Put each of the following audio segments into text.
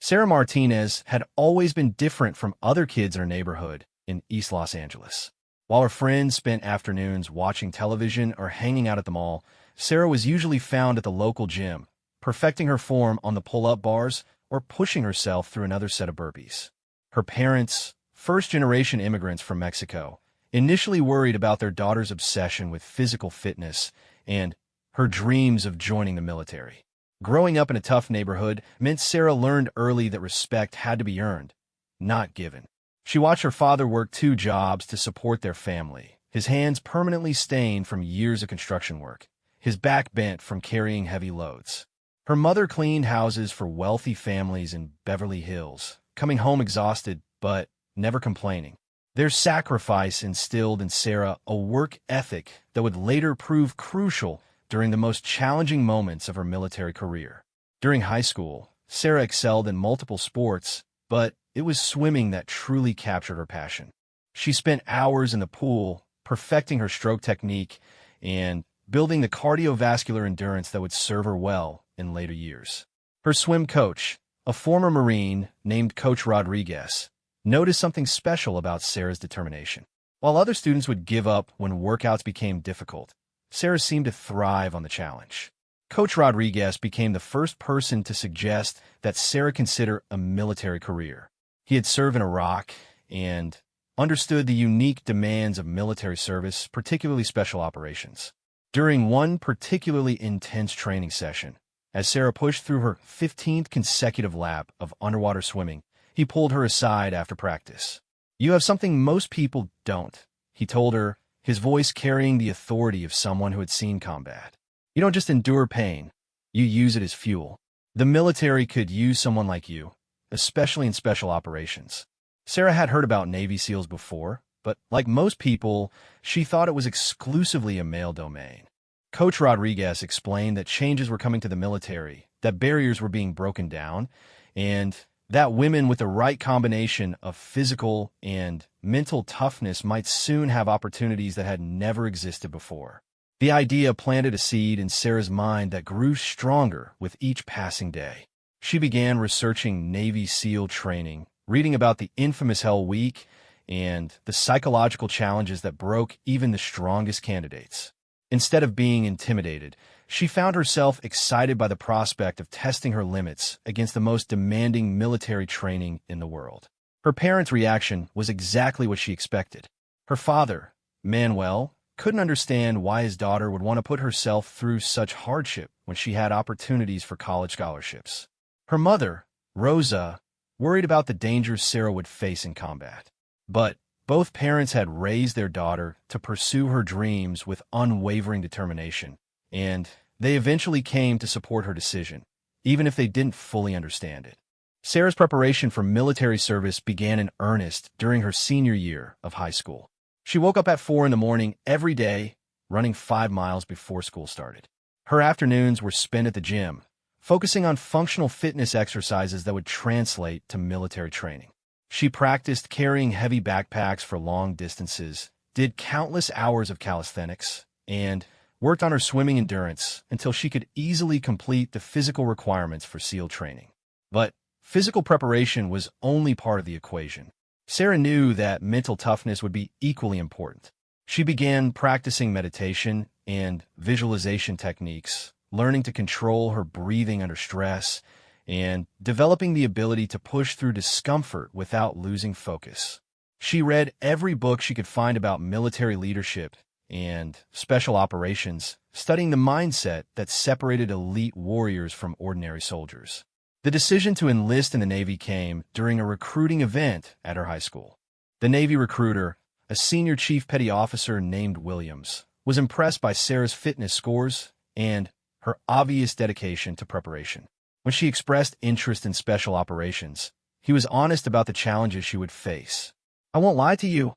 Sarah Martinez had always been different from other kids in her neighborhood in East Los Angeles. While her friends spent afternoons watching television or hanging out at the mall, Sarah was usually found at the local gym, perfecting her form on the pull-up bars or pushing herself through another set of burpees. Her parents, first-generation immigrants from Mexico, initially worried about their daughter's obsession with physical fitness and her dreams of joining the military. Growing up in a tough neighborhood meant Sarah learned early that respect had to be earned, not given. She watched her father work 2 jobs to support their family, his hands permanently stained from years of construction work, his back bent from carrying heavy loads. Her mother cleaned houses for wealthy families in Beverly Hills, coming home exhausted but never complaining. Their sacrifice instilled in Sarah a work ethic that would later prove crucial during the most challenging moments of her military career. During high school, Sarah excelled in multiple sports, but it was swimming that truly captured her passion. She spent hours in the pool, perfecting her stroke technique and building the cardiovascular endurance that would serve her well in later years. Her swim coach, a former Marine named Coach Rodriguez, noticed something special about Sarah's determination. While other students would give up when workouts became difficult, Sarah seemed to thrive on the challenge. Coach Rodriguez became the first person to suggest that Sarah consider a military career. He had served in Iraq and understood the unique demands of military service, particularly special operations. During one particularly intense training session, as Sarah pushed through her 15th consecutive lap of underwater swimming, he pulled her aside after practice. "You have something most people don't," he told her, his voice carrying the authority of someone who had seen combat. "You don't just endure pain, you use it as fuel. The military could use someone like you, especially in special operations." Sarah had heard about Navy SEALs before, but like most people, she thought it was exclusively a male domain. Coach Rodriguez explained that changes were coming to the military, that barriers were being broken down, and that women with the right combination of physical and mental toughness might soon have opportunities that had never existed before. The idea planted a seed in Sarah's mind that grew stronger with each passing day. She began researching Navy SEAL training, reading about the infamous Hell Week and the psychological challenges that broke even the strongest candidates. Instead of being intimidated, she found herself excited by the prospect of testing her limits against the most demanding military training in the world. Her parents' reaction was exactly what she expected. Her father, Manuel, couldn't understand why his daughter would want to put herself through such hardship when she had opportunities for college scholarships. Her mother, Rosa, worried about the dangers Sarah would face in combat. But both parents had raised their daughter to pursue her dreams with unwavering determination, and they eventually came to support her decision, even if they didn't fully understand it. Sarah's preparation for military service began in earnest during her senior year of high school. She woke up at 4 in the morning every day, running 5 miles before school started. Her afternoons were spent at the gym, focusing on functional fitness exercises that would translate to military training. She practiced carrying heavy backpacks for long distances, did countless hours of calisthenics, and worked on her swimming endurance until she could easily complete the physical requirements for SEAL training. But physical preparation was only part of the equation. Sarah knew that mental toughness would be equally important. She began practicing meditation and visualization techniques, learning to control her breathing under stress, and developing the ability to push through discomfort without losing focus. She read every book she could find about military leadership and special operations, studying the mindset that separated elite warriors from ordinary soldiers. The decision to enlist in the Navy came during a recruiting event at her high school. The Navy recruiter, a senior chief petty officer named Williams, was impressed by Sarah's fitness scores and her obvious dedication to preparation. When she expressed interest in special operations, he was honest about the challenges she would face. "I won't lie to you,"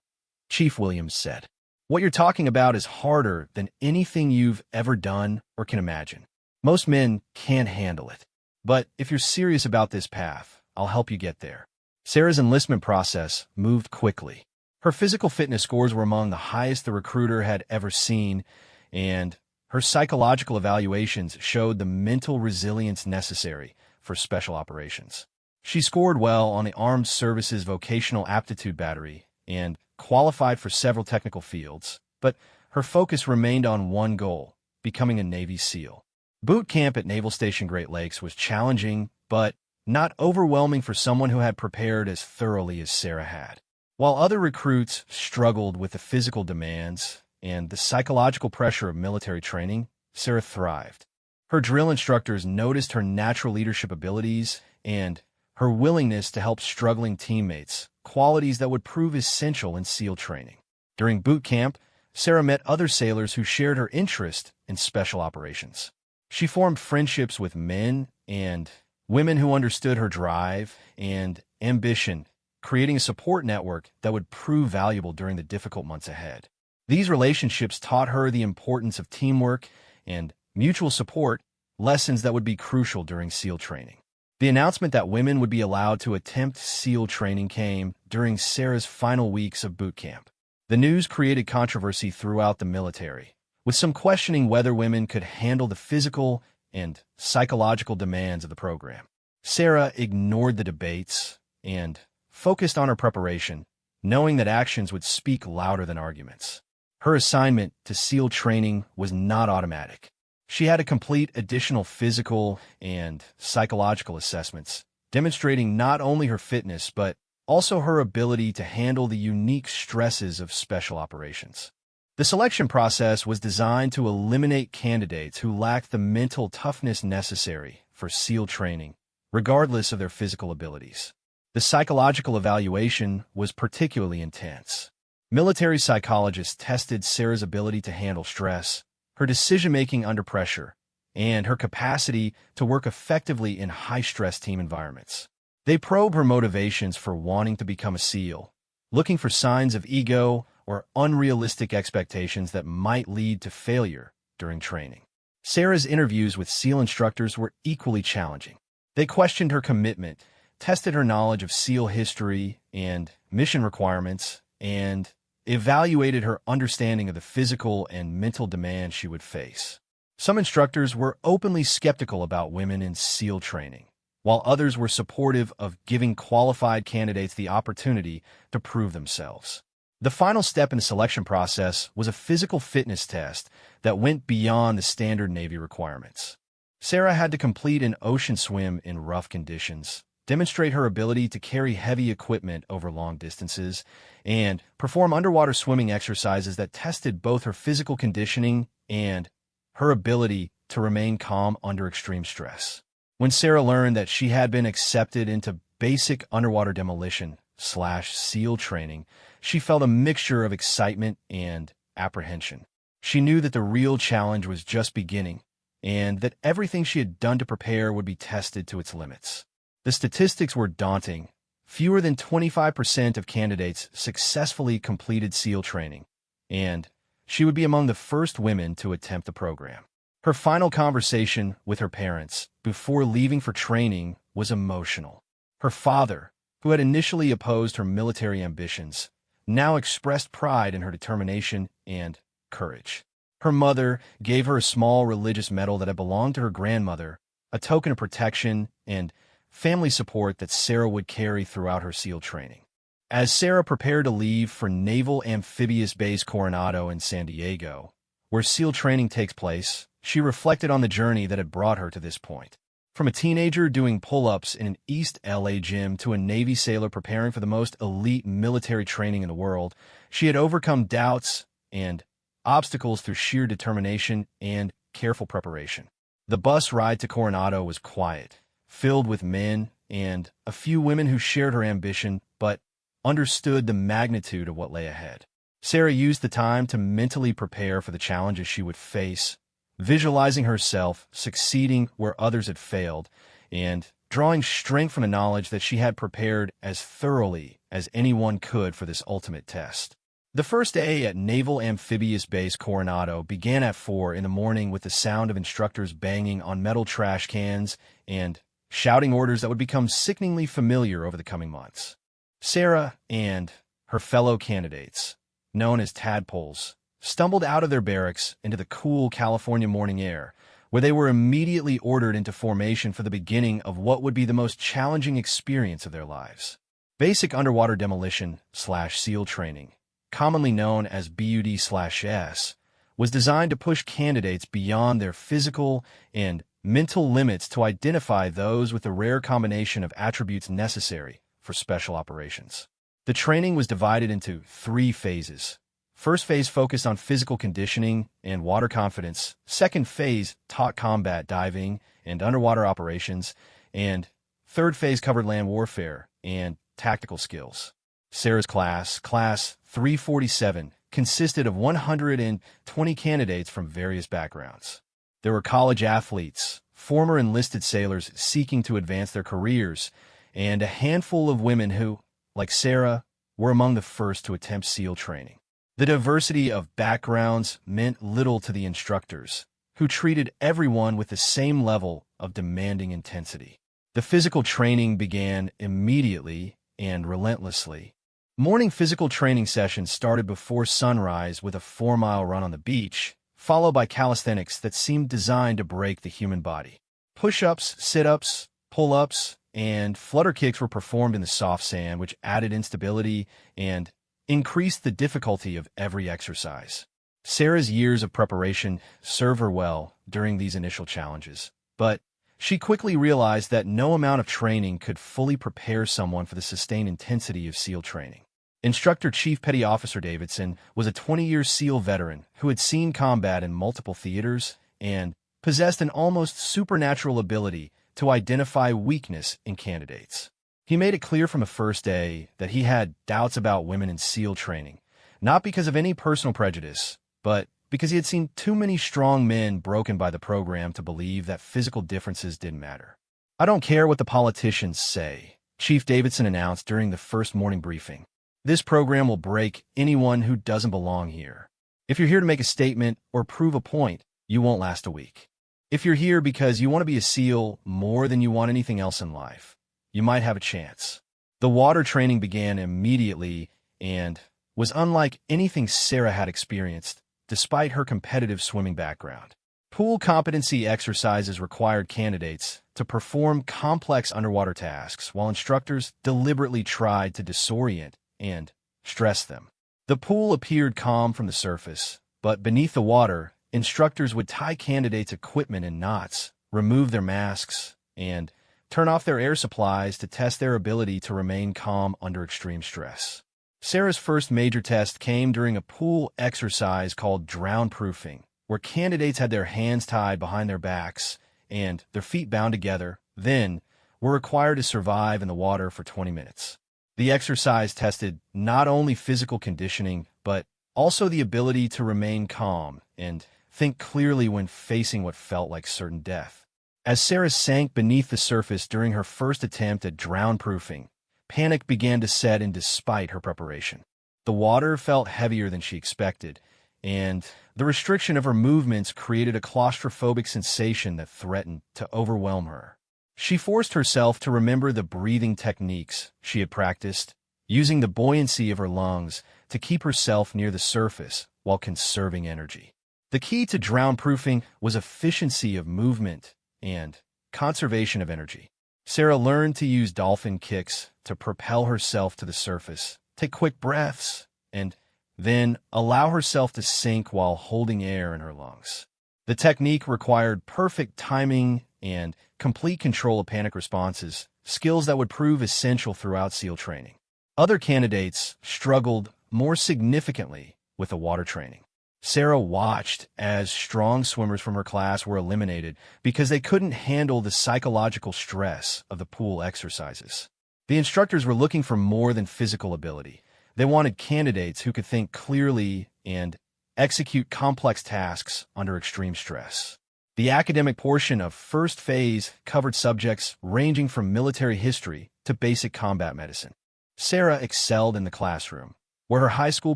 Chief Williams said. "What you're talking about is harder than anything you've ever done or can imagine. Most men can't handle it. But if you're serious about this path, I'll help you get there." Sarah's enlistment process moved quickly. Her physical fitness scores were among the highest the recruiter had ever seen, and her psychological evaluations showed the mental resilience necessary for special operations. She scored well on the Armed Services Vocational Aptitude Battery and qualified for several technical fields, but her focus remained on one goal: becoming a Navy SEAL. Boot camp at Naval Station Great Lakes was challenging, but not overwhelming for someone who had prepared as thoroughly as Sarah had. While other recruits struggled with the physical demands and the psychological pressure of military training, Sarah thrived. Her drill instructors noticed her natural leadership abilities and her willingness to help struggling teammates, qualities that would prove essential in SEAL training. During boot camp, Sarah met other sailors who shared her interest in special operations. She formed friendships with men and women who understood her drive and ambition, creating a support network that would prove valuable during the difficult months ahead. These relationships taught her the importance of teamwork and mutual support, lessons that would be crucial during SEAL training. The announcement that women would be allowed to attempt SEAL training came during Sarah's final weeks of boot camp. The news created controversy throughout the military, with some questioning whether women could handle the physical and psychological demands of the program. Sarah ignored the debates and focused on her preparation, knowing that actions would speak louder than arguments. Her assignment to SEAL training was not automatic. She had to complete additional physical and psychological assessments, demonstrating not only her fitness but also her ability to handle the unique stresses of special operations. The selection process was designed to eliminate candidates who lacked the mental toughness necessary for SEAL training, regardless of their physical abilities. The psychological evaluation was particularly intense. Military psychologists tested Sarah's ability to handle stress, her decision-making under pressure, and her capacity to work effectively in high-stress team environments. They probe her motivations for wanting to become a SEAL, looking for signs of ego or unrealistic expectations that might lead to failure during training. Sarah's interviews with SEAL instructors were equally challenging. They questioned her commitment, tested her knowledge of SEAL history and mission requirements, and evaluated her understanding of the physical and mental demands she would face. Some instructors were openly skeptical about women in SEAL training, while others were supportive of giving qualified candidates the opportunity to prove themselves. The final step in the selection process was a physical fitness test that went beyond the standard Navy requirements. Sarah had to complete an ocean swim in rough conditions, demonstrate her ability to carry heavy equipment over long distances, and perform underwater swimming exercises that tested both her physical conditioning and her ability to remain calm under extreme stress. When Sarah learned that she had been accepted into basic underwater demolition/SEAL training, she felt a mixture of excitement and apprehension. She knew that the real challenge was just beginning, and that everything she had done to prepare would be tested to its limits. The statistics were daunting. Fewer than 25% of candidates successfully completed SEAL training, and she would be among the first women to attempt the program. Her final conversation with her parents before leaving for training was emotional. Her father, who had initially opposed her military ambitions, now expressed pride in her determination and courage. Her mother gave her a small religious medal that had belonged to her grandmother, a token of protection and family support that Sarah would carry throughout her SEAL training. As Sarah prepared to leave for Naval Amphibious Base Coronado in San Diego, where SEAL training takes place, she reflected on the journey that had brought her to this point. From a teenager doing pull-ups in an East LA gym to a Navy sailor preparing for the most elite military training in the world, she had overcome doubts and obstacles through sheer determination and careful preparation. The bus ride to Coronado was quiet, filled with men and a few women who shared her ambition but understood the magnitude of what lay ahead. Sarah used the time to mentally prepare for the challenges she would face, visualizing herself succeeding where others had failed, and drawing strength from the knowledge that she had prepared as thoroughly as anyone could for this ultimate test. The first day at Naval Amphibious Base Coronado began at 4 in the morning with the sound of instructors banging on metal trash cans and shouting orders that would become sickeningly familiar over the coming months. Sarah and her fellow candidates, known as tadpoles, stumbled out of their barracks into the cool California morning air, where they were immediately ordered into formation for the beginning of what would be the most challenging experience of their lives. Basic underwater demolition/SEAL training, commonly known as BUD/S, was designed to push candidates beyond their physical and mental limits to identify those with the rare combination of attributes necessary for special operations. The training was divided into 3 phases. First phase focused on physical conditioning and water confidence. Second phase taught combat diving and underwater operations. And third phase covered land warfare and tactical skills. Sarah's class, Class 347, consisted of 120 candidates from various backgrounds. There were college athletes, former enlisted sailors seeking to advance their careers, and a handful of women who, like Sarah, were among the first to attempt SEAL training. The diversity of backgrounds meant little to the instructors, who treated everyone with the same level of demanding intensity. The physical training began immediately and relentlessly. Morning physical training sessions started before sunrise with a 4-mile run on the beach, followed by calisthenics that seemed designed to break the human body. Push-ups, sit-ups, pull-ups, and flutter kicks were performed in the soft sand, which added instability and increased the difficulty of every exercise. Sarah's years of preparation served her well during these initial challenges, but she quickly realized that no amount of training could fully prepare someone for the sustained intensity of SEAL training. Instructor Chief Petty Officer Davidson was a 20-year SEAL veteran who had seen combat in multiple theaters and possessed an almost supernatural ability to identify weakness in candidates. He made it clear from the first day that he had doubts about women in SEAL training, not because of any personal prejudice, but because he had seen too many strong men broken by the program to believe that physical differences didn't matter. "I don't care what the politicians say," Chief Davidson announced during the first morning briefing. "This program will break anyone who doesn't belong here. If you're here to make a statement or prove a point, you won't last a week. If you're here because you want to be a SEAL more than you want anything else in life, you might have a chance." The water training began immediately and was unlike anything Sarah had experienced, despite her competitive swimming background. Pool competency exercises required candidates to perform complex underwater tasks, while instructors deliberately tried to disorient and stress them. The pool appeared calm from the surface, but beneath the water, instructors would tie candidates' equipment in knots, remove their masks, and turn off their air supplies to test their ability to remain calm under extreme stress. Sarah's first major test came during a pool exercise called drown-proofing, where candidates had their hands tied behind their backs and their feet bound together, then were required to survive in the water for 20 minutes. The exercise tested not only physical conditioning, but also the ability to remain calm and think clearly when facing what felt like certain death. As Sarah sank beneath the surface during her first attempt at drown-proofing, panic began to set in despite her preparation. The water felt heavier than she expected, and the restriction of her movements created a claustrophobic sensation that threatened to overwhelm her. She forced herself to remember the breathing techniques she had practiced, using the buoyancy of her lungs to keep herself near the surface while conserving energy. The key to drown-proofing was efficiency of movement and conservation of energy. Sarah learned to use dolphin kicks to propel herself to the surface, take quick breaths, and then allow herself to sink while holding air in her lungs. The technique required perfect timing and complete control of panic responses, skills that would prove essential throughout SEAL training. Other candidates struggled more significantly with the water training. Sarah watched as strong swimmers from her class were eliminated because they couldn't handle the psychological stress of the pool exercises. The instructors were looking for more than physical ability. They wanted candidates who could think clearly and execute complex tasks under extreme stress. The academic portion of first phase covered subjects ranging from military history to basic combat medicine. Sarah excelled in the classroom, where her high school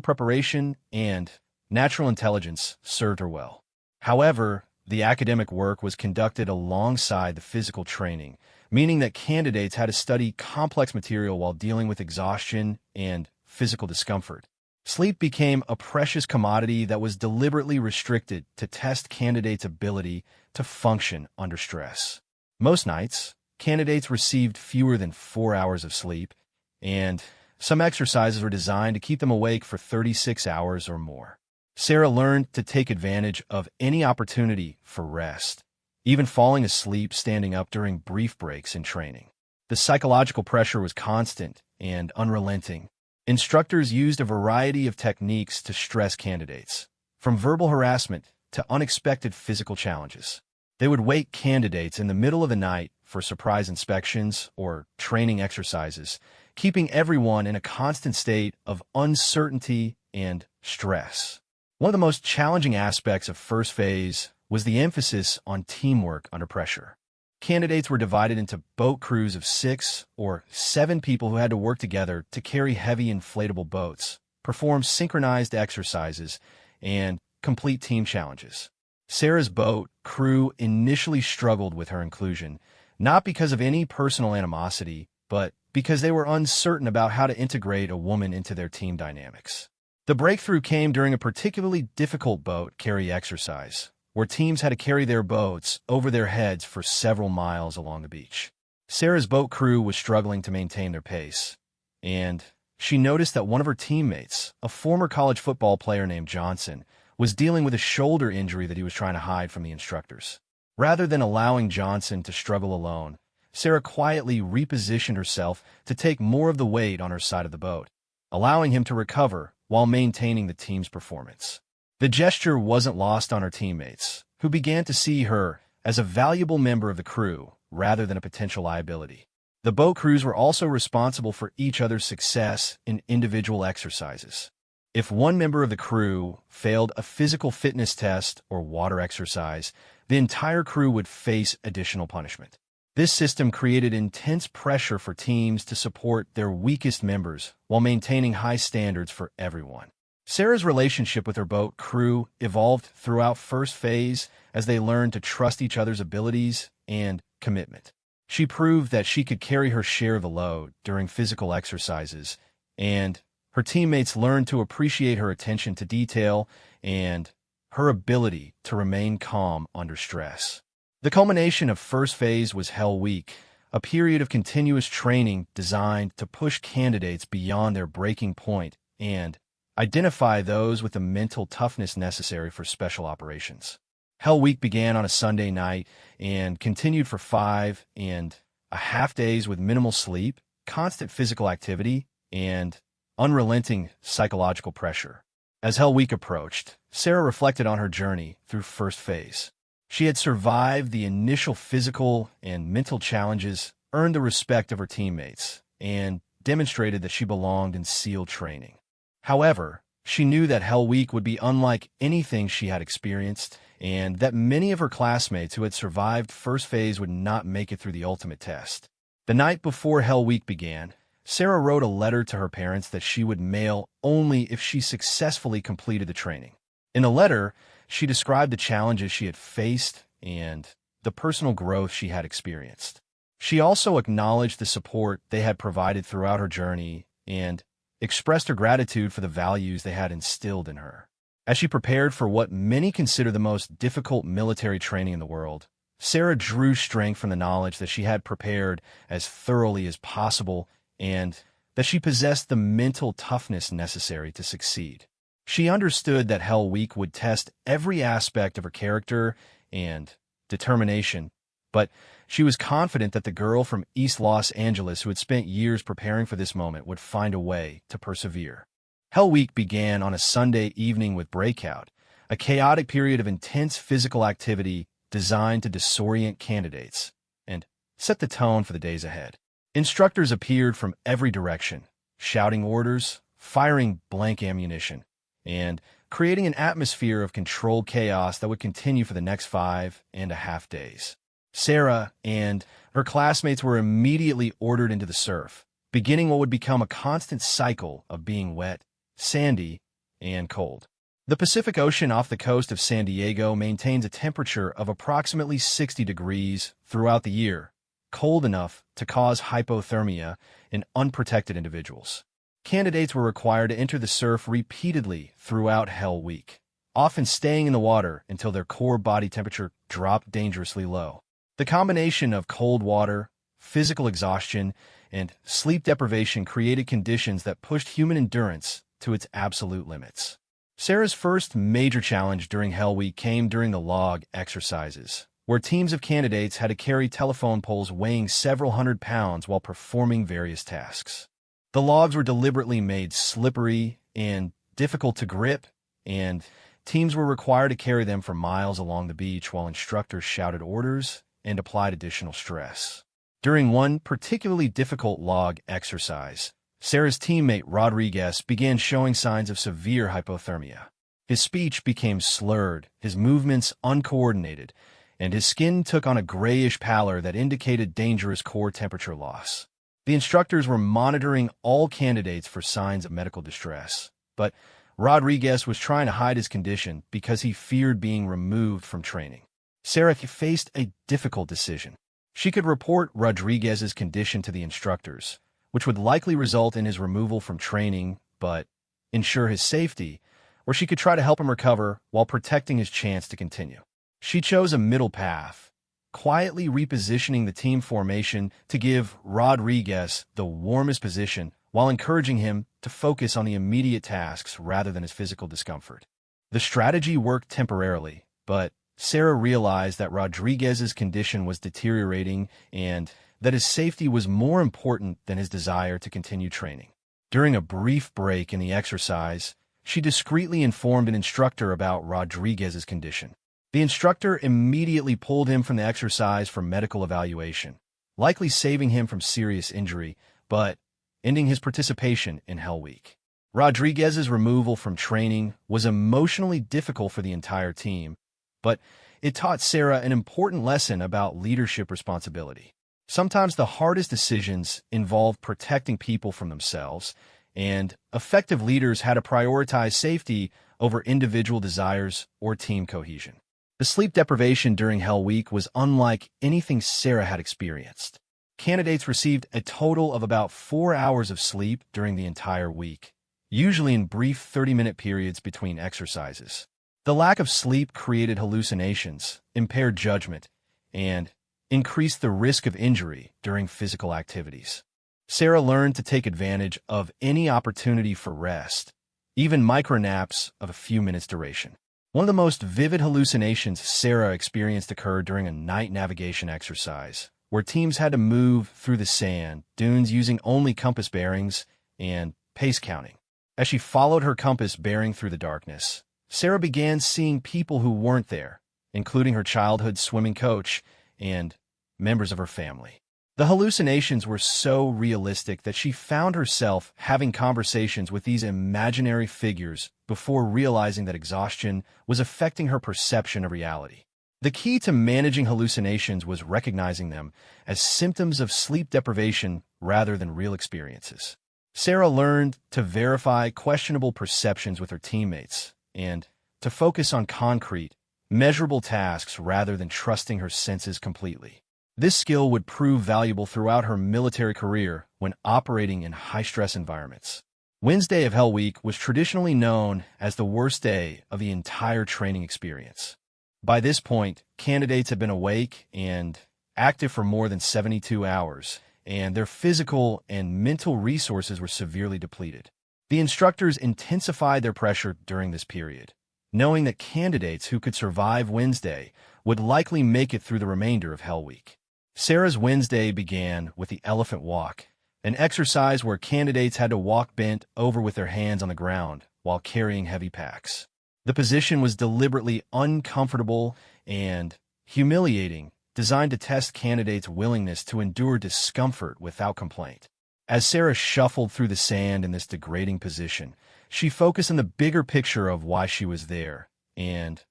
preparation and natural intelligence served her well. However, the academic work was conducted alongside the physical training, meaning that candidates had to study complex material while dealing with exhaustion and physical discomfort. Sleep became a precious commodity that was deliberately restricted to test candidates' ability to function under stress. Most nights, candidates received fewer than 4 hours of sleep, and some exercises were designed to keep them awake for 36 hours or more. Sarah learned to take advantage of any opportunity for rest, even falling asleep standing up during brief breaks in training. The psychological pressure was constant and unrelenting. Instructors used a variety of techniques to stress candidates, from verbal harassment to unexpected physical challenges. They would wake candidates in the middle of the night for surprise inspections or training exercises, keeping everyone in a constant state of uncertainty and stress. One of the most challenging aspects of first phase was the emphasis on teamwork under pressure. Candidates were divided into boat crews of 6 or 7 people who had to work together to carry heavy inflatable boats, perform synchronized exercises, and complete team challenges. Sarah's boat crew initially struggled with her inclusion, not because of any personal animosity, but because they were uncertain about how to integrate a woman into their team dynamics. The breakthrough came during a particularly difficult boat carry exercise, where teams had to carry their boats over their heads for several miles along the beach. Sarah's boat crew was struggling to maintain their pace, and she noticed that one of her teammates, a former college football player named Johnson, was dealing with a shoulder injury that he was trying to hide from the instructors. Rather than allowing Johnson to struggle alone, Sarah quietly repositioned herself to take more of the weight on her side of the boat, allowing him to recover while maintaining the team's performance. The gesture wasn't lost on her teammates, who began to see her as a valuable member of the crew rather than a potential liability. The boat crews were also responsible for each other's success in individual exercises. If one member of the crew failed a physical fitness test or water exercise, the entire crew would face additional punishment. This system created intense pressure for teams to support their weakest members while maintaining high standards for everyone. Sarah's relationship with her boat crew evolved throughout first phase as they learned to trust each other's abilities and commitment. She proved that she could carry her share of the load during physical exercises, and her teammates learned to appreciate her attention to detail and her ability to remain calm under stress. The culmination of first phase was Hell Week, a period of continuous training designed to push candidates beyond their breaking point and identify those with the mental toughness necessary for special operations. Hell Week began on a Sunday night and continued for 5.5 days with minimal sleep, constant physical activity, and unrelenting psychological pressure. As Hell Week approached, Sarah reflected on her journey through first phase. She had survived the initial physical and mental challenges, earned the respect of her teammates, and demonstrated that she belonged in SEAL training. However, she knew that Hell Week would be unlike anything she had experienced, and that many of her classmates who had survived first phase would not make it through the ultimate test. The night before Hell Week began, Sarah wrote a letter to her parents that she would mail only if she successfully completed the training. In the letter, she described the challenges she had faced and the personal growth she had experienced. She also acknowledged the support they had provided throughout her journey and expressed her gratitude for the values they had instilled in her. As she prepared for what many consider the most difficult military training in the world, Sarah drew strength from the knowledge that she had prepared as thoroughly as possible and that she possessed the mental toughness necessary to succeed. She understood that Hell Week would test every aspect of her character and determination, but she was confident that the girl from East Los Angeles who had spent years preparing for this moment would find a way to persevere. Hell Week began on a Sunday evening with Breakout, a chaotic period of intense physical activity designed to disorient candidates and set the tone for the days ahead. Instructors appeared from every direction, shouting orders, firing blank ammunition, and creating an atmosphere of controlled chaos that would continue for the next 5.5 days. Sarah and her classmates were immediately ordered into the surf, beginning what would become a constant cycle of being wet, sandy, and cold. The Pacific Ocean off the coast of San Diego maintains a temperature of approximately 60 degrees throughout the year, cold enough to cause hypothermia in unprotected individuals. Candidates were required to enter the surf repeatedly throughout Hell Week, often staying in the water until their core body temperature dropped dangerously low. The combination of cold water, physical exhaustion, and sleep deprivation created conditions that pushed human endurance to its absolute limits. Sarah's first major challenge during Hell Week came during the log exercises, where teams of candidates had to carry telephone poles weighing several hundred pounds while performing various tasks. The logs were deliberately made slippery and difficult to grip, and teams were required to carry them for miles along the beach while instructors shouted orders and applied additional stress. During one particularly difficult log exercise, Sarah's teammate Rodriguez began showing signs of severe hypothermia. His speech became slurred, his movements uncoordinated, and his skin took on a grayish pallor that indicated dangerous core temperature loss. The instructors were monitoring all candidates for signs of medical distress, but Rodriguez was trying to hide his condition because he feared being removed from training. Sarah faced a difficult decision. She could report Rodriguez's condition to the instructors, which would likely result in his removal from training but ensure his safety, or she could try to help him recover while protecting his chance to continue. She chose a middle path, quietly repositioning the team formation to give Rodriguez the warmest position while encouraging him to focus on the immediate tasks rather than his physical discomfort. The strategy worked temporarily, but Sarah realized that Rodriguez's condition was deteriorating and that his safety was more important than his desire to continue training. During a brief break in the exercise, she discreetly informed an instructor about Rodriguez's condition. The instructor immediately pulled him from the exercise for medical evaluation, likely saving him from serious injury, but ending his participation in Hell Week. Rodriguez's removal from training was emotionally difficult for the entire team, but it taught Sarah an important lesson about leadership responsibility. Sometimes the hardest decisions involve protecting people from themselves, and effective leaders had to prioritize safety over individual desires or team cohesion. The sleep deprivation during Hell Week was unlike anything Sarah had experienced. Candidates received a total of about 4 hours of sleep during the entire week, usually in brief 30-minute periods between exercises. The lack of sleep created hallucinations, impaired judgment, and increased the risk of injury during physical activities. Sarah learned to take advantage of any opportunity for rest, even micronaps of a few minutes' duration. One of the most vivid hallucinations Sarah experienced occurred during a night navigation exercise, where teams had to move through the sand dunes using only compass bearings and pace counting. As she followed her compass bearing through the darkness, Sarah began seeing people who weren't there, including her childhood swimming coach and members of her family. The hallucinations were so realistic that she found herself having conversations with these imaginary figures before realizing that exhaustion was affecting her perception of reality. The key to managing hallucinations was recognizing them as symptoms of sleep deprivation rather than real experiences. Sarah learned to verify questionable perceptions with her teammates and to focus on concrete, measurable tasks rather than trusting her senses completely. This skill would prove valuable throughout her military career when operating in high-stress environments. Wednesday of Hell Week was traditionally known as the worst day of the entire training experience. By this point, candidates had been awake and active for more than 72 hours, and their physical and mental resources were severely depleted. The instructors intensified their pressure during this period, knowing that candidates who could survive Wednesday would likely make it through the remainder of Hell Week. Sarah's Wednesday began with the elephant walk, an exercise where candidates had to walk bent over with their hands on the ground while carrying heavy packs. The position was deliberately uncomfortable and humiliating, designed to test candidates' willingness to endure discomfort without complaint. As Sarah shuffled through the sand in this degrading position, she focused on the bigger picture of why she was there and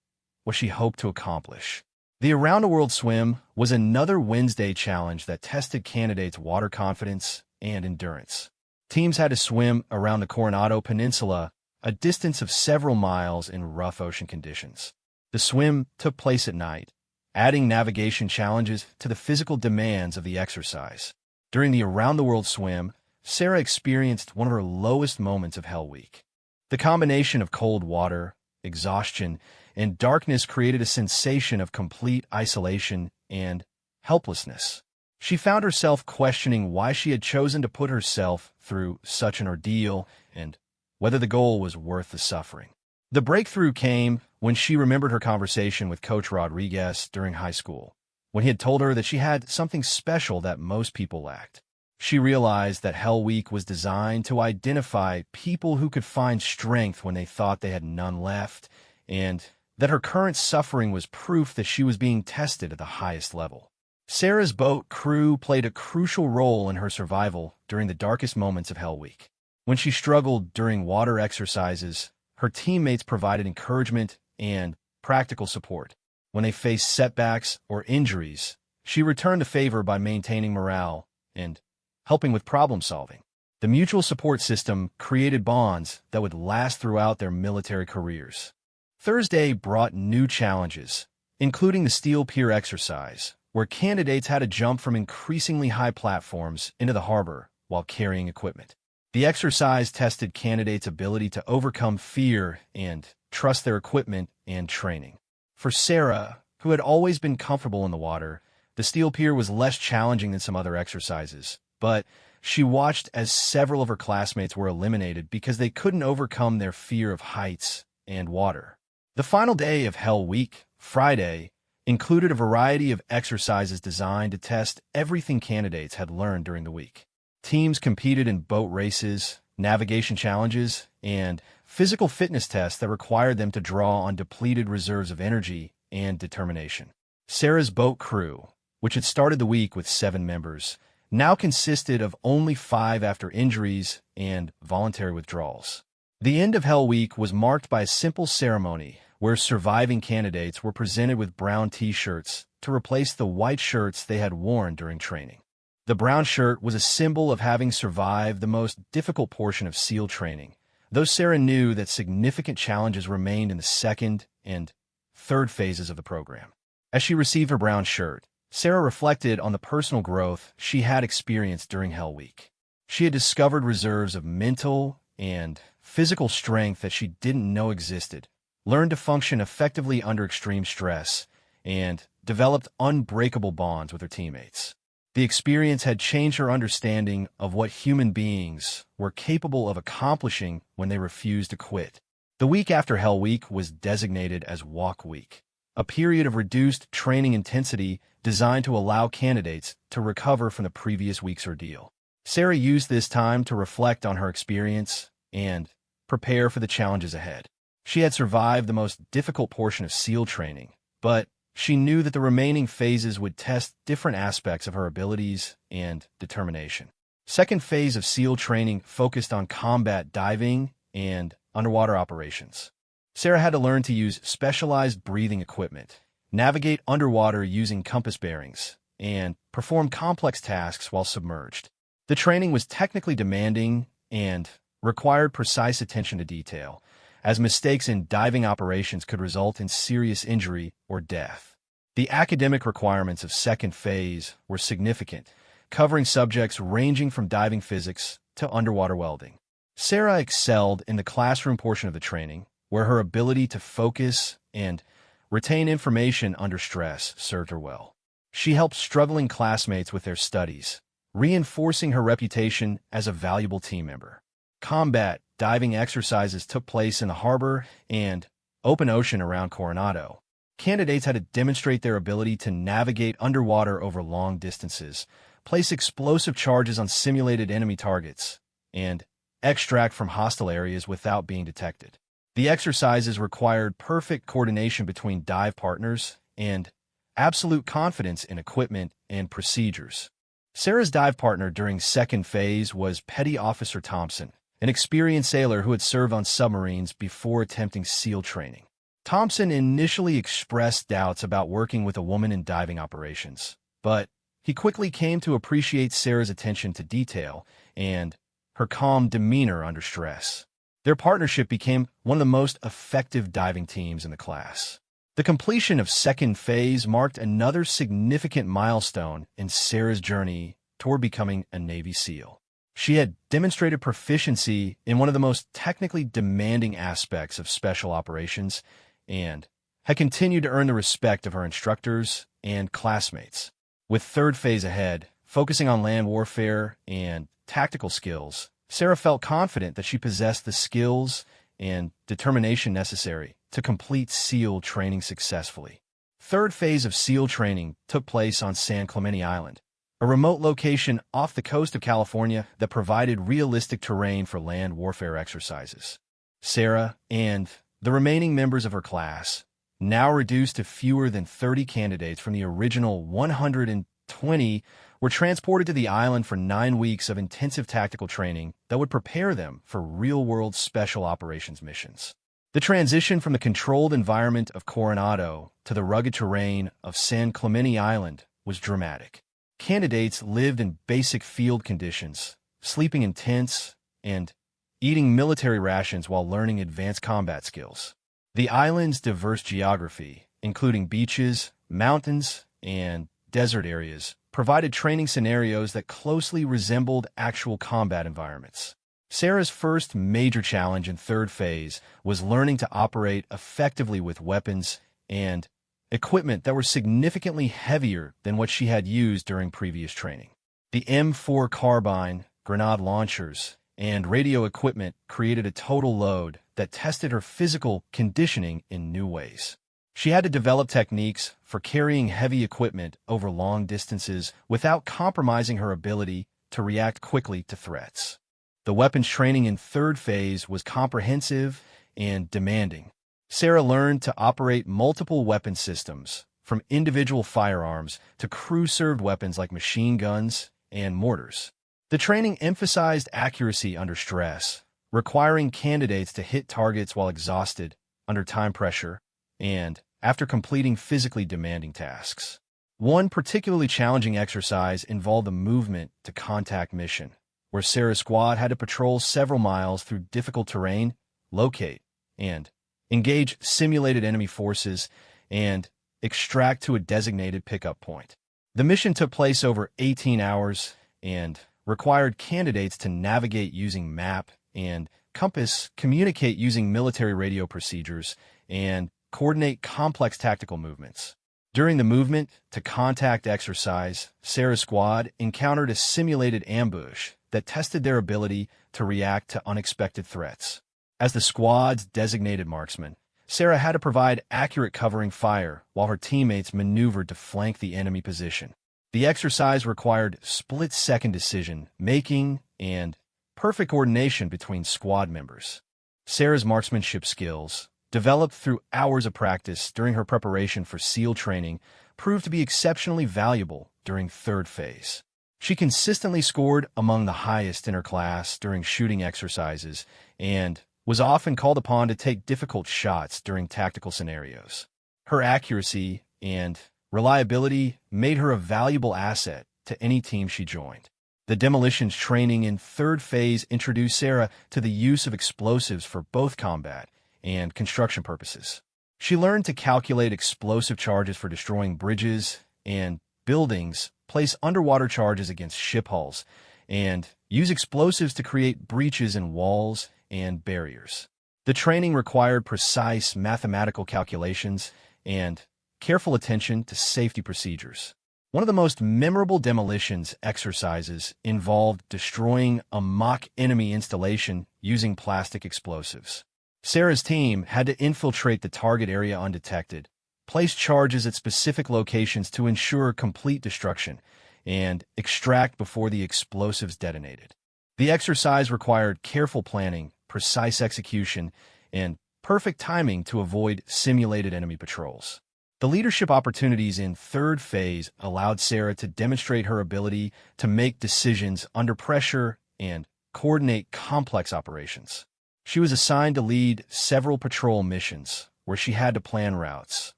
what she hoped to accomplish. The Around-the-World Swim was another Wednesday challenge that tested candidates' water confidence and endurance. Teams had to swim around the Coronado Peninsula, a distance of several miles in rough ocean conditions. The swim took place at night, adding navigation challenges to the physical demands of the exercise. During the Around-the-World Swim, Sarah experienced one of her lowest moments of Hell Week. The combination of cold water, exhaustion, and darkness created a sensation of complete isolation and helplessness. She found herself questioning why she had chosen to put herself through such an ordeal and whether the goal was worth the suffering. The breakthrough came when she remembered her conversation with Coach Rodriguez during high school, when he had told her that she had something special that most people lacked. She realized that Hell Week was designed to identify people who could find strength when they thought they had none left, and that her current suffering was proof that she was being tested at the highest level. Sarah's boat crew played a crucial role in her survival during the darkest moments of Hell Week. When she struggled during water exercises, her teammates provided encouragement and practical support. When they faced setbacks or injuries, she returned the favor by maintaining morale and helping with problem solving. The mutual support system created bonds that would last throughout their military careers. Thursday brought new challenges, including the steel pier exercise, where candidates had to jump from increasingly high platforms into the harbor while carrying equipment. The exercise tested candidates' ability to overcome fear and trust their equipment and training. For Sarah, who had always been comfortable in the water, the steel pier was less challenging than some other exercises, but she watched as several of her classmates were eliminated because they couldn't overcome their fear of heights and water. The final day of Hell Week, Friday, included a variety of exercises designed to test everything candidates had learned during the week. Teams competed in boat races, navigation challenges, and physical fitness tests that required them to draw on depleted reserves of energy and determination. Sarah's boat crew, which had started the week with 7 members, now consisted of only 5 after injuries and voluntary withdrawals. The end of Hell Week was marked by a simple ceremony where surviving candidates were presented with brown T-shirts to replace the white shirts they had worn during training. The brown shirt was a symbol of having survived the most difficult portion of SEAL training, though Sarah knew that significant challenges remained in the second and third phases of the program. As she received her brown shirt, Sarah reflected on the personal growth she had experienced during Hell Week. She had discovered reserves of mental and physical strength that she didn't know existed, learned to function effectively under extreme stress, and developed unbreakable bonds with her teammates. The experience had changed her understanding of what human beings were capable of accomplishing when they refused to quit. The week after Hell Week was designated as Walk Week, a period of reduced training intensity designed to allow candidates to recover from the previous week's ordeal. Sarah used this time to reflect on her experience and prepare for the challenges ahead. She had survived the most difficult portion of SEAL training, but she knew that the remaining phases would test different aspects of her abilities and determination. Second phase of SEAL training focused on combat diving and underwater operations. Sarah had to learn to use specialized breathing equipment, navigate underwater using compass bearings, and perform complex tasks while submerged. The training was technically demanding and required precise attention to detail, as mistakes in diving operations could result in serious injury or death. The academic requirements of second phase were significant, covering subjects ranging from diving physics to underwater welding. Sarah excelled in the classroom portion of the training, where her ability to focus and retain information under stress served her well. She helped struggling classmates with their studies, reinforcing her reputation as a valuable team member. Combat diving exercises took place in the harbor and open ocean around Coronado. Candidates had to demonstrate their ability to navigate underwater over long distances, place explosive charges on simulated enemy targets, and extract from hostile areas without being detected. The exercises required perfect coordination between dive partners and absolute confidence in equipment and procedures. Sarah's dive partner during second phase was Petty Officer Thompson, an experienced sailor who had served on submarines before attempting SEAL training. Thompson initially expressed doubts about working with a woman in diving operations, but he quickly came to appreciate Sarah's attention to detail and her calm demeanor under stress. Their partnership became one of the most effective diving teams in the class. The completion of second phase marked another significant milestone in Sarah's journey toward becoming a Navy SEAL. She had demonstrated proficiency in one of the most technically demanding aspects of special operations and had continued to earn the respect of her instructors and classmates. With third phase ahead, focusing on land warfare and tactical skills, Sarah felt confident that she possessed the skills and determination necessary to complete SEAL training successfully. Third phase of SEAL training took place on San Clemente Island, a remote location off the coast of California that provided realistic terrain for land warfare exercises. Sarah and the remaining members of her class, now reduced to fewer than 30 candidates from the original 120, were transported to the island for 9 weeks of intensive tactical training that would prepare them for real-world special operations missions. The transition from the controlled environment of Coronado to the rugged terrain of San Clemente Island was dramatic. Candidates lived in basic field conditions, sleeping in tents, and eating military rations while learning advanced combat skills. The island's diverse geography, including beaches, mountains, and desert areas, provided training scenarios that closely resembled actual combat environments. Sarah's first major challenge in third phase was learning to operate effectively with weapons and equipment that were significantly heavier than what she had used during previous training. The M4 carbine, grenade launchers, and radio equipment created a total load that tested her physical conditioning in new ways. She had to develop techniques for carrying heavy equipment over long distances without compromising her ability to react quickly to threats. The weapons training in third phase was comprehensive and demanding. Sarah learned to operate multiple weapon systems, from individual firearms to crew-served weapons like machine guns and mortars. The training emphasized accuracy under stress, requiring candidates to hit targets while exhausted, under time pressure, and after completing physically demanding tasks. One particularly challenging exercise involved a movement-to-contact mission, where Sarah's squad had to patrol several miles through difficult terrain, locate, and engage simulated enemy forces, and extract to a designated pickup point. The mission took place over 18 hours and required candidates to navigate using map and compass, communicate using military radio procedures, and coordinate complex tactical movements. During the movement-to-contact exercise, Sarah's squad encountered a simulated ambush that tested their ability to react to unexpected threats. As the squad's designated marksman, Sarah had to provide accurate covering fire while her teammates maneuvered to flank the enemy position. The exercise required split-second decision-making and perfect coordination between squad members. Sarah's marksmanship skills, developed through hours of practice during her preparation for SEAL training, proved to be exceptionally valuable during third phase. She consistently scored among the highest in her class during shooting exercises and was often called upon to take difficult shots during tactical scenarios. Her accuracy and reliability made her a valuable asset to any team she joined. The demolitions training in third phase introduced Sarah to the use of explosives for both combat and construction purposes. She learned to calculate explosive charges for destroying bridges and buildings, place underwater charges against ship hulls, and use explosives to create breaches in walls and barriers. The training required precise mathematical calculations and careful attention to safety procedures. One of the most memorable demolitions exercises involved destroying a mock enemy installation using plastic explosives. Sarah's team had to infiltrate the target area undetected, place charges at specific locations to ensure complete destruction, and extract before the explosives detonated. The exercise required careful planning, precise execution, and perfect timing to avoid simulated enemy patrols. The leadership opportunities in third phase allowed Sarah to demonstrate her ability to make decisions under pressure and coordinate complex operations. She was assigned to lead several patrol missions, where she had to plan routes,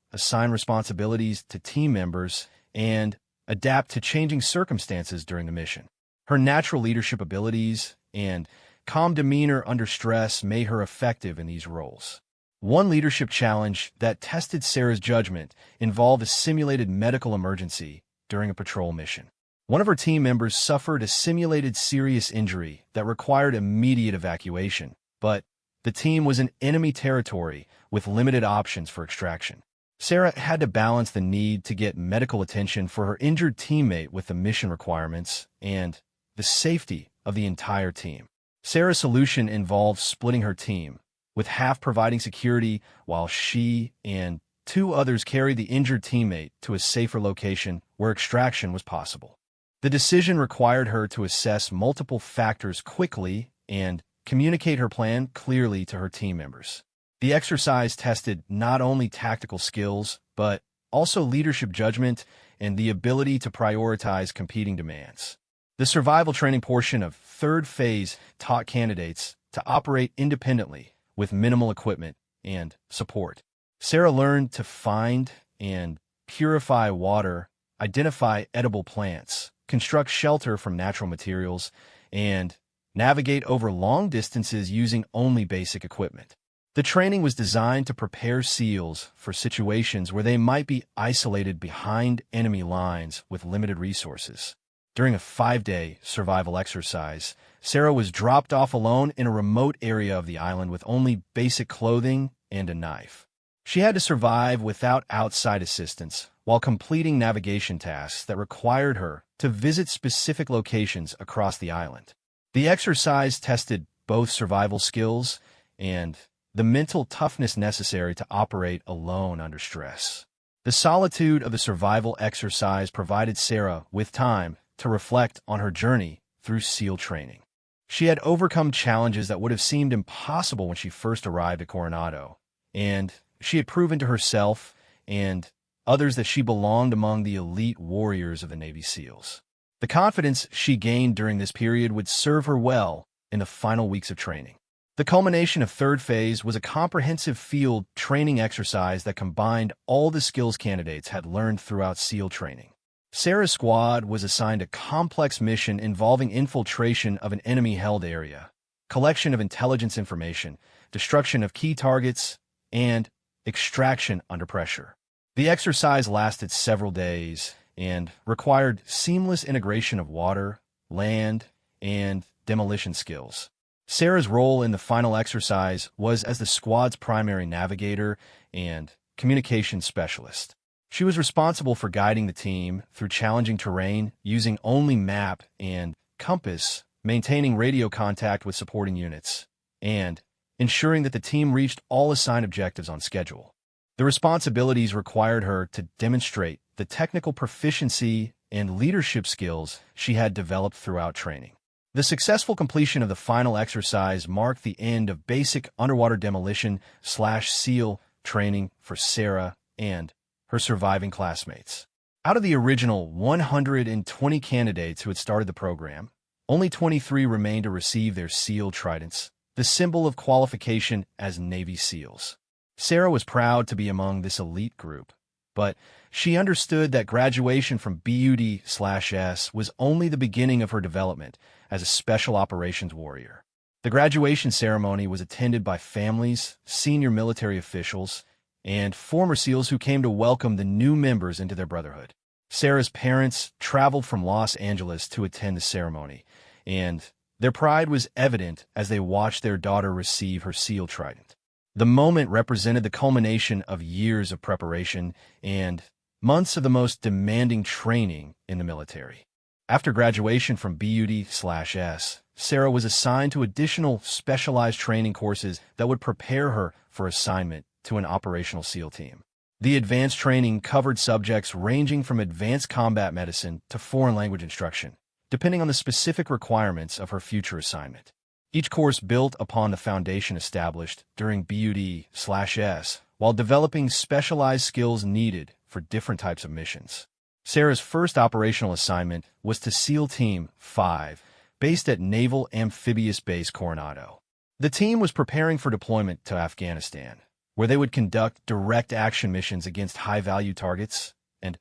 assign responsibilities to team members, and adapt to changing circumstances during the mission. Her natural leadership abilities and calm demeanor under stress made her effective in these roles. One leadership challenge that tested Sarah's judgment involved a simulated medical emergency during a patrol mission. One of her team members suffered a simulated serious injury that required immediate evacuation, but the team was in enemy territory with limited options for extraction. Sarah had to balance the need to get medical attention for her injured teammate with the mission requirements and the safety of the entire team. Sarah's solution involved splitting her team, with half providing security while she and two others carried the injured teammate to a safer location where extraction was possible. The decision required her to assess multiple factors quickly and communicate her plan clearly to her team members. The exercise tested not only tactical skills, but also leadership judgment and the ability to prioritize competing demands. The survival training portion of third phase taught candidates to operate independently with minimal equipment and support. Sarah learned to find and purify water, identify edible plants, construct shelter from natural materials, and navigate over long distances using only basic equipment. The training was designed to prepare SEALs for situations where they might be isolated behind enemy lines with limited resources. During a 5-day survival exercise, Sarah was dropped off alone in a remote area of the island with only basic clothing and a knife. She had to survive without outside assistance while completing navigation tasks that required her to visit specific locations across the island. The exercise tested both survival skills and the mental toughness necessary to operate alone under stress. The solitude of the survival exercise provided Sarah with time to reflect on her journey through SEAL training. She had overcome challenges that would have seemed impossible when she first arrived at Coronado, and she had proven to herself and others that she belonged among the elite warriors of the Navy SEALs. The confidence she gained during this period would serve her well in the final weeks of training. The culmination of third phase was a comprehensive field training exercise that combined all the skills candidates had learned throughout SEAL training. Sarah's squad was assigned a complex mission involving infiltration of an enemy-held area, collection of intelligence information, destruction of key targets, and extraction under pressure. The exercise lasted several days and required seamless integration of water, land, and demolition skills. Sarah's role in the final exercise was as the squad's primary navigator and communications specialist. She was responsible for guiding the team through challenging terrain using only map and compass, maintaining radio contact with supporting units, and ensuring that the team reached all assigned objectives on schedule. The responsibilities required her to demonstrate the technical proficiency and leadership skills she had developed throughout training. The successful completion of the final exercise marked the end of basic underwater demolition/SEAL training for Sarah and her surviving classmates. Out of the original 120 candidates who had started the program, only 23 remained to receive their SEAL tridents, the symbol of qualification as Navy SEALs. Sarah was proud to be among this elite group, but she understood that graduation from BUD/S was only the beginning of her development as a special operations warrior. The graduation ceremony was attended by families, senior military officials, and former SEALs who came to welcome the new members into their brotherhood. Sarah's parents traveled from Los Angeles to attend the ceremony, and their pride was evident as they watched their daughter receive her SEAL trident. The moment represented the culmination of years of preparation and months of the most demanding training in the military. After graduation from BUD/S, Sarah was assigned to additional specialized training courses that would prepare her for assignment to an operational SEAL team. The advanced training covered subjects ranging from advanced combat medicine to foreign language instruction, depending on the specific requirements of her future assignment. Each course built upon the foundation established during BUD/S while developing specialized skills needed for different types of missions. Sarah's first operational assignment was to SEAL Team 5, based at Naval Amphibious Base Coronado. The team was preparing for deployment to Afghanistan, where they would conduct direct action missions against high-value targets and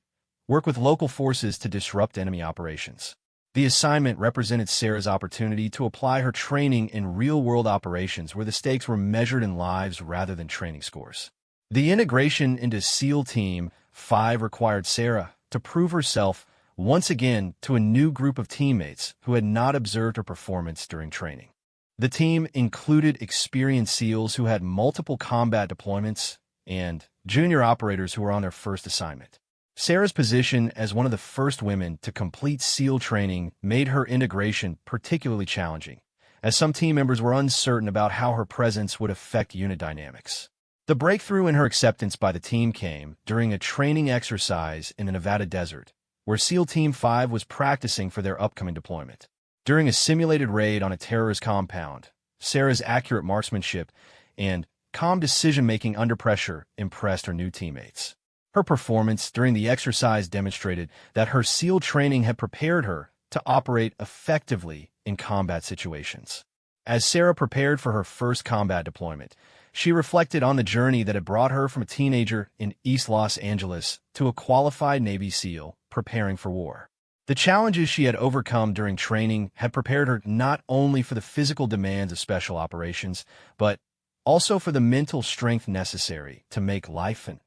work with local forces to disrupt enemy operations. The assignment represented Sarah's opportunity to apply her training in real-world operations where the stakes were measured in lives rather than training scores. The integration into SEAL Team 5 required Sarah to prove herself once again to a new group of teammates who had not observed her performance during training. The team included experienced SEALs who had multiple combat deployments and junior operators who were on their first assignment. Sarah's position as one of the first women to complete SEAL training made her integration particularly challenging, as some team members were uncertain about how her presence would affect unit dynamics. The breakthrough in her acceptance by the team came during a training exercise in the Nevada desert, where SEAL Team 5 was practicing for their upcoming deployment. During a simulated raid on a terrorist compound, Sarah's accurate marksmanship and calm decision-making under pressure impressed her new teammates. Her performance during the exercise demonstrated that her SEAL training had prepared her to operate effectively in combat situations. As Sarah prepared for her first combat deployment, she reflected on the journey that had brought her from a teenager in East Los Angeles to a qualified Navy SEAL preparing for war. The challenges she had overcome during training had prepared her not only for the physical demands of special operations, but also for the mental strength necessary to make life and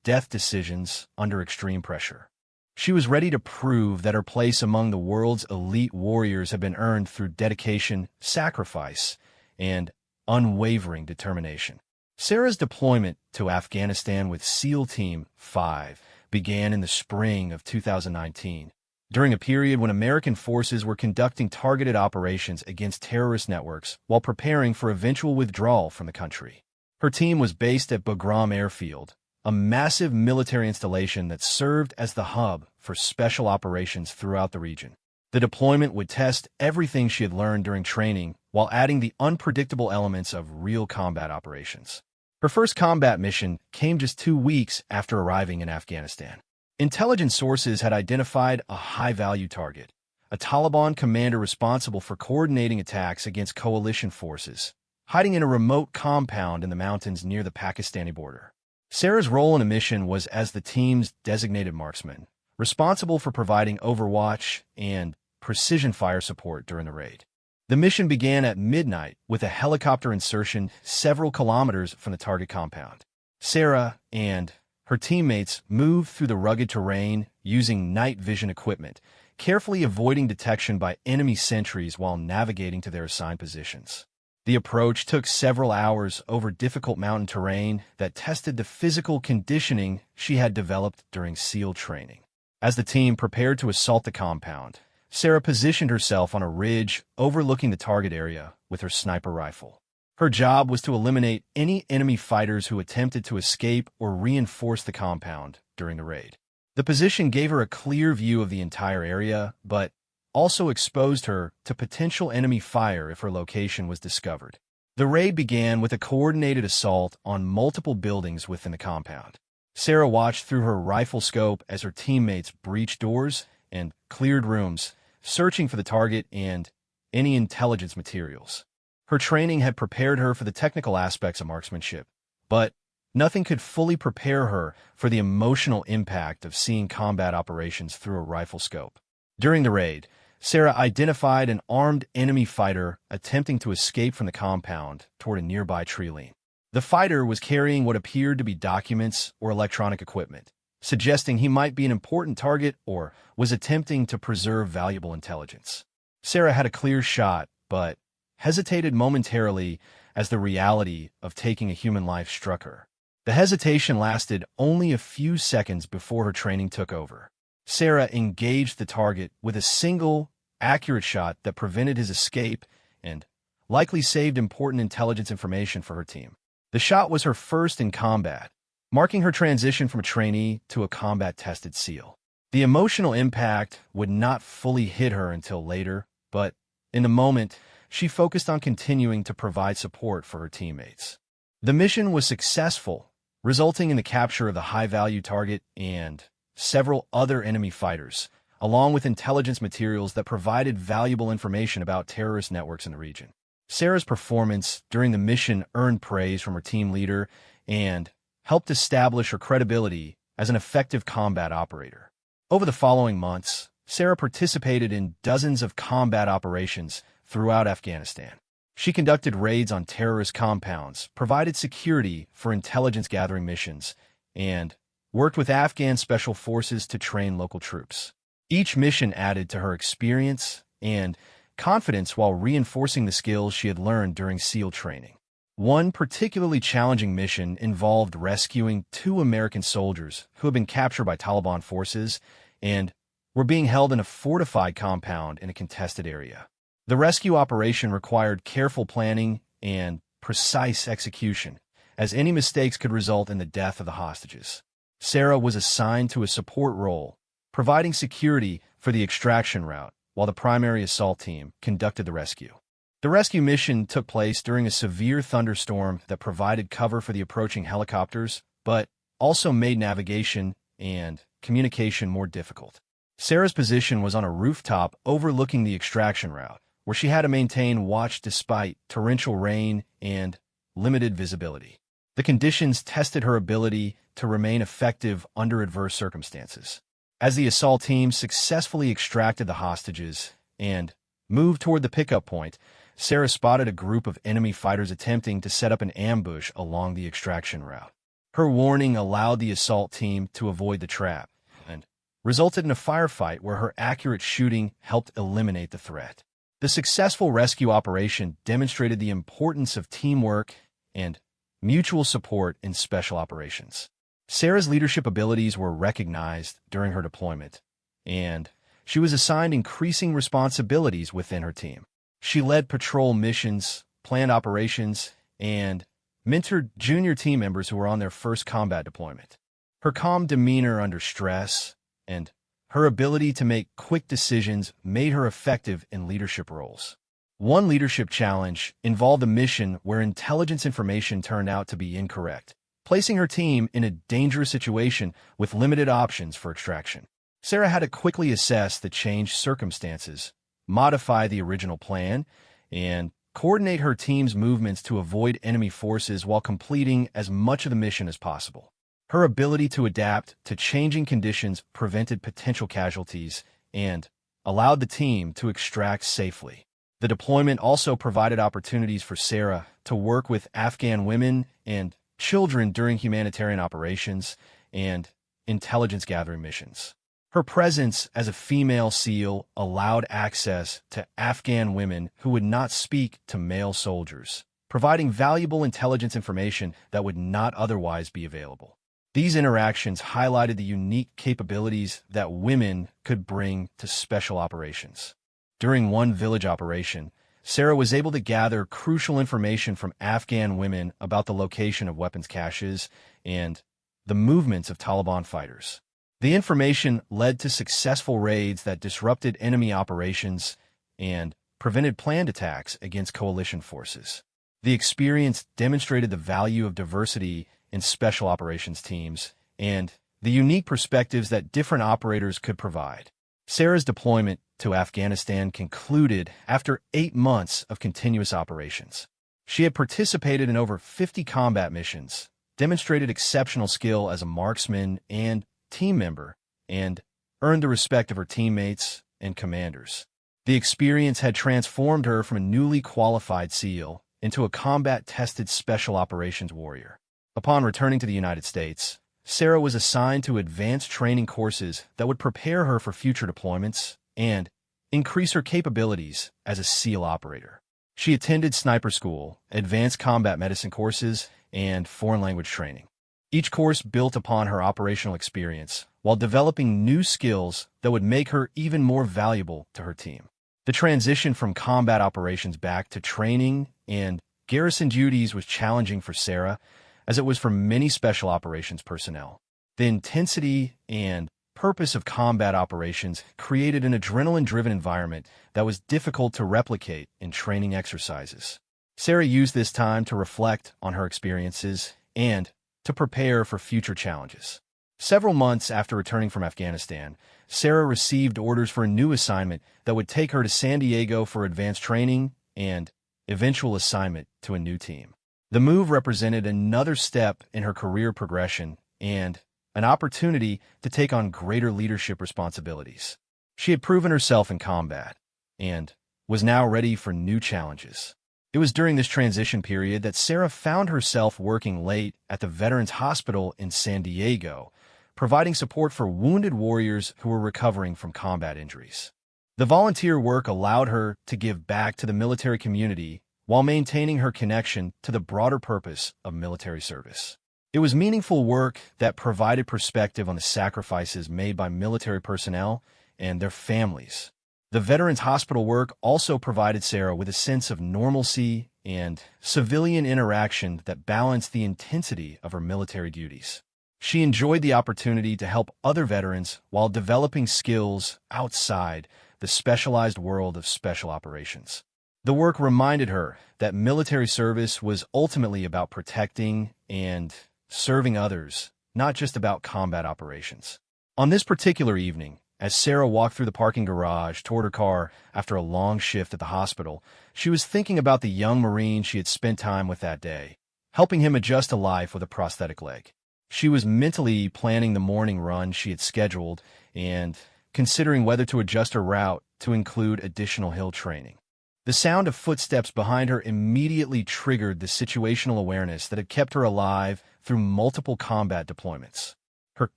death decisions under extreme pressure. She was ready to prove that her place among the world's elite warriors had been earned through dedication, sacrifice, and unwavering determination. Sarah's deployment to Afghanistan with SEAL Team 5 began in the spring of 2019, during a period when American forces were conducting targeted operations against terrorist networks while preparing for eventual withdrawal from the country. Her team was based at Bagram Airfield, a massive military installation that served as the hub for special operations throughout the region. The deployment would test everything she had learned during training while adding the unpredictable elements of real combat operations. Her first combat mission came just 2 weeks after arriving in Afghanistan. Intelligence sources had identified a high-value target, a Taliban commander responsible for coordinating attacks against coalition forces, hiding in a remote compound in the mountains near the Pakistani border. Sarah's role in the mission was as the team's designated marksman, responsible for providing overwatch and precision fire support during the raid. The mission began at midnight with a helicopter insertion several kilometers from the target compound. Sarah and her teammates moved through the rugged terrain using night vision equipment, carefully avoiding detection by enemy sentries while navigating to their assigned positions. The approach took several hours over difficult mountain terrain that tested the physical conditioning she had developed during SEAL training. As the team prepared to assault the compound, Sarah positioned herself on a ridge overlooking the target area with her sniper rifle. Her job was to eliminate any enemy fighters who attempted to escape or reinforce the compound during the raid. The position gave her a clear view of the entire area, but also exposed her to potential enemy fire if her location was discovered. The raid began with a coordinated assault on multiple buildings within the compound. Sarah watched through her rifle scope as her teammates breached doors and cleared rooms, searching for the target and any intelligence materials. Her training had prepared her for the technical aspects of marksmanship, but nothing could fully prepare her for the emotional impact of seeing combat operations through a rifle scope. During the raid, Sarah identified an armed enemy fighter attempting to escape from the compound toward a nearby tree line. The fighter was carrying what appeared to be documents or electronic equipment, suggesting he might be an important target or was attempting to preserve valuable intelligence. Sarah had a clear shot, but hesitated momentarily as the reality of taking a human life struck her. The hesitation lasted only a few seconds before her training took over. Sarah engaged the target with a single, accurate shot that prevented his escape and likely saved important intelligence information for her team. The shot was her first in combat, marking her transition from a trainee to a combat-tested SEAL. The emotional impact would not fully hit her until later, but in the moment, she focused on continuing to provide support for her teammates. The mission was successful, resulting in the capture of the high-value target and several other enemy fighters, along with intelligence materials that provided valuable information about terrorist networks in the region. Sarah's performance during the mission earned praise from her team leader and helped establish her credibility as an effective combat operator. Over the following months, Sarah participated in dozens of combat operations throughout Afghanistan. She conducted raids on terrorist compounds, provided security for intelligence-gathering missions, and worked with Afghan special forces to train local troops. Each mission added to her experience and confidence while reinforcing the skills she had learned during SEAL training. One particularly challenging mission involved rescuing two American soldiers who had been captured by Taliban forces and were being held in a fortified compound in a contested area. The rescue operation required careful planning and precise execution, as any mistakes could result in the death of the hostages. Sarah was assigned to a support role, providing security for the extraction route, while the primary assault team conducted the rescue. The rescue mission took place during a severe thunderstorm that provided cover for the approaching helicopters, but also made navigation and communication more difficult. Sarah's position was on a rooftop overlooking the extraction route, where she had to maintain watch despite torrential rain and limited visibility. The conditions tested her ability to remain effective under adverse circumstances. As the assault team successfully extracted the hostages and moved toward the pickup point, Sarah spotted a group of enemy fighters attempting to set up an ambush along the extraction route. Her warning allowed the assault team to avoid the trap and resulted in a firefight where her accurate shooting helped eliminate the threat. The successful rescue operation demonstrated the importance of teamwork and mutual support in special operations. Sarah's leadership abilities were recognized during her deployment, and she was assigned increasing responsibilities within her team. She led patrol missions, planned operations, and mentored junior team members who were on their first combat deployment. Her calm demeanor under stress and her ability to make quick decisions made her effective in leadership roles. One leadership challenge involved a mission where intelligence information turned out to be incorrect, placing her team in a dangerous situation with limited options for extraction. Sarah had to quickly assess the changed circumstances, modify the original plan, and coordinate her team's movements to avoid enemy forces while completing as much of the mission as possible. Her ability to adapt to changing conditions prevented potential casualties and allowed the team to extract safely. The deployment also provided opportunities for Sarah to work with Afghan women and children during humanitarian operations and intelligence gathering missions. Her presence as a female SEAL allowed access to Afghan women who would not speak to male soldiers, providing valuable intelligence information that would not otherwise be available. These interactions highlighted the unique capabilities that women could bring to special operations. During one village operation, Sarah was able to gather crucial information from Afghan women about the location of weapons caches and the movements of Taliban fighters. The information led to successful raids that disrupted enemy operations and prevented planned attacks against coalition forces. The experience demonstrated the value of diversity in special operations teams and the unique perspectives that different operators could provide. Sarah's deployment to Afghanistan concluded after 8 months of continuous operations. She had participated in over 50 combat missions, demonstrated exceptional skill as a marksman and team member, and earned the respect of her teammates and commanders. The experience had transformed her from a newly qualified SEAL into a combat-tested special operations warrior. Upon returning to the United States, Sarah was assigned to advanced training courses that would prepare her for future deployments and increase her capabilities as a SEAL operator. She attended sniper school, advanced combat medicine courses, and foreign language training. Each course built upon her operational experience while developing new skills that would make her even more valuable to her team. The transition from combat operations back to training and garrison duties was challenging for Sarah, as it was for many special operations personnel. The intensity and purpose of combat operations created an adrenaline-driven environment that was difficult to replicate in training exercises. Sarah used this time to reflect on her experiences and to prepare for future challenges. Several months after returning from Afghanistan, Sarah received orders for a new assignment that would take her to San Diego for advanced training and eventual assignment to a new team. The move represented another step in her career progression and an opportunity to take on greater leadership responsibilities. She had proven herself in combat and was now ready for new challenges. It was during this transition period that Sarah found herself working late at the Veterans Hospital in San Diego, providing support for wounded warriors who were recovering from combat injuries. The volunteer work allowed her to give back to the military community while maintaining her connection to the broader purpose of military service. It was meaningful work that provided perspective on the sacrifices made by military personnel and their families. The Veterans Hospital work also provided Sarah with a sense of normalcy and civilian interaction that balanced the intensity of her military duties. She enjoyed the opportunity to help other veterans while developing skills outside the specialized world of special operations. The work reminded her that military service was ultimately about protecting and serving others, not just about combat operations. On this particular evening, as Sarah walked through the parking garage toward her car after a long shift at the hospital, she was thinking about the young Marine she had spent time with that day, helping him adjust to life with a prosthetic leg. She was mentally planning the morning run she had scheduled and considering whether to adjust her route to include additional hill training. The sound of footsteps behind her immediately triggered the situational awareness that had kept her alive through multiple combat deployments. Her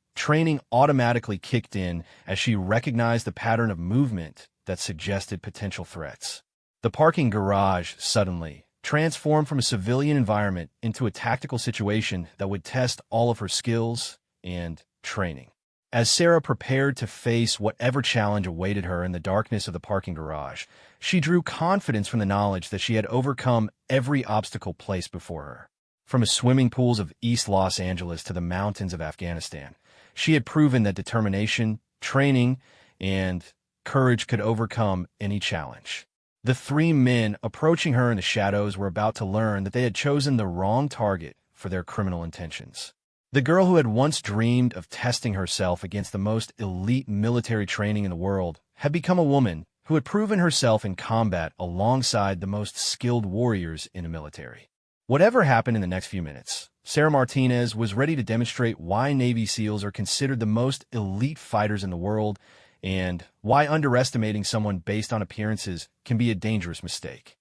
training automatically kicked in as she recognized the pattern of movement that suggested potential threats. The parking garage suddenly transformed from a civilian environment into a tactical situation that would test all of her skills and training. As Sarah prepared to face whatever challenge awaited her in the darkness of the parking garage, she drew confidence from the knowledge that she had overcome every obstacle placed before her. From the swimming pools of East Los Angeles to the mountains of Afghanistan, she had proven that determination, training, and courage could overcome any challenge. The three men approaching her in the shadows were about to learn that they had chosen the wrong target for their criminal intentions. The girl who had once dreamed of testing herself against the most elite military training in the world had become a woman who had proven herself in combat alongside the most skilled warriors in the military. Whatever happened in the next few minutes, Sarah Martinez was ready to demonstrate why Navy SEALs are considered the most elite fighters in the world and why underestimating someone based on appearances can be a dangerous mistake.